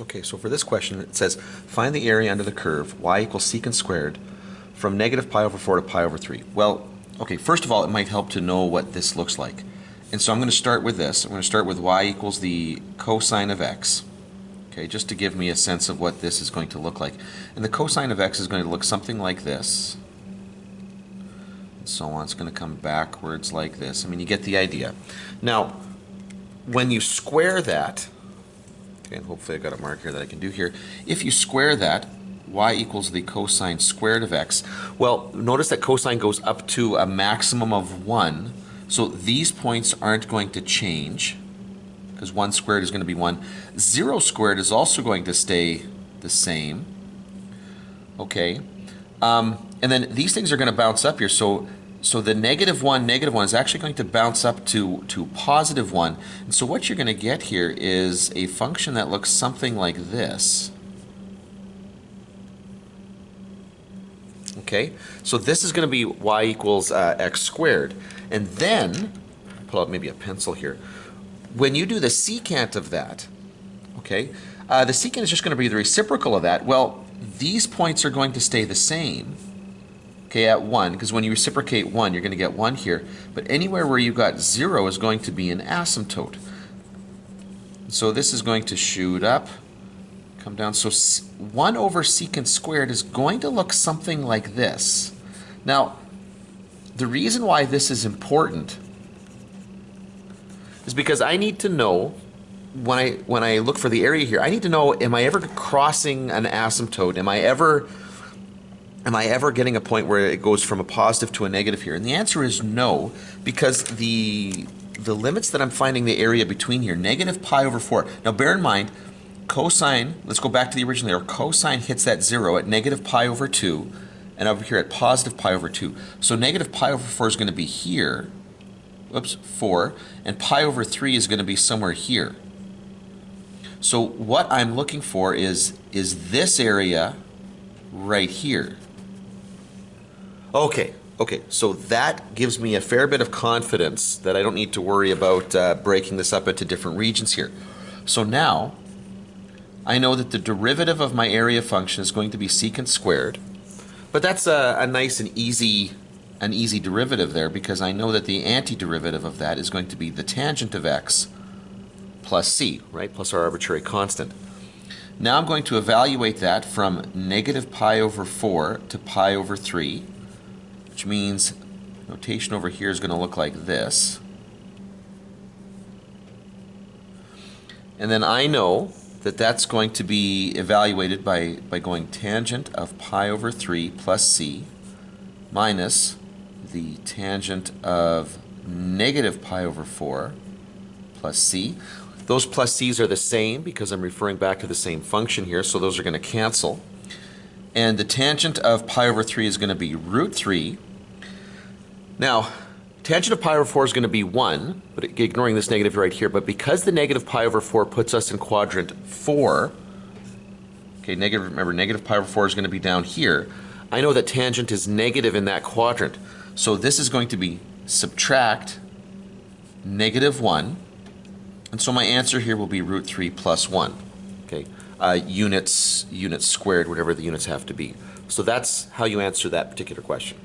Okay, so for this question, it says, find the area under the curve y equals secant squared from negative pi over 4 to pi over 3. Well, okay, first of all, it might help to know what this looks like. And so I'm going to start with this. I'm going to start with y equals the cosine of x. Okay, just to give me a sense of what this is going to look like. And the cosine of x is going to look something like this. And so on. It's going to come backwards like this. I mean, you get the idea. Now, when you square that, and hopefully I've got a mark here that I can do here. If you square that, y equals the cosine squared of x. Well, notice that cosine goes up to a maximum of 1. So these points aren't going to change because 1 squared is going to be 1. 0 squared is also going to stay the same. Okay. And then these things are going to bounce up here. So the negative 1 is actually going to bounce up to positive 1. And so what you're going to get here is a function that looks something like this. Okay, so this is going to be y equals x squared. And then, pull out maybe a pencil here. When you do the secant of that, okay, the secant is just going to be the reciprocal of that. Well, these points are going to stay the same. Okay, at 1, because when you reciprocate 1, you're going to get 1 here. But anywhere where you've got 0 is going to be an asymptote. So this is going to shoot up, come down. So 1 over secant squared is going to look something like this. Now, the reason why this is important is because I need to know, when I look for the area here, I need to know, am I ever crossing an asymptote? Am I ever getting a point where it goes from a positive to a negative here? And the answer is no, because the limits that I'm finding the area between here, negative pi over 4. Now bear in mind, cosine, let's go back to the original error, cosine hits that 0 at negative pi over 2, and over here at positive pi over 2. So negative pi over 4 is going to be here, whoops, 4, and pi over 3 is going to be somewhere here. So what I'm looking for is this area right here. Okay, so that gives me a fair bit of confidence that I don't need to worry about breaking this up into different regions here. So now, I know that the derivative of my area function is going to be secant squared, but that's a nice and easy derivative there, because I know that the antiderivative of that is going to be the tangent of x plus c, right, plus our arbitrary constant. Now I'm going to evaluate that from negative pi over 4 to pi over 3, which means notation over here is going to look like this. And then I know that that's going to be evaluated by going tangent of pi over 3 plus c minus the tangent of negative pi over 4 plus c. Those plus c's are the same because I'm referring back to the same function here, so those are going to cancel. And the tangent of pi over 3 is going to be root 3. Now, tangent of pi over 4 is going to be 1, but ignoring this negative right here. But because the negative pi over 4 puts us in quadrant 4, okay, remember, negative pi over 4 is going to be down here. I know that tangent is negative in that quadrant. So this is going to be subtract negative 1. And so my answer here will be root 3 plus 1. Okay, units squared, whatever the units have to be. So that's how you answer that particular question.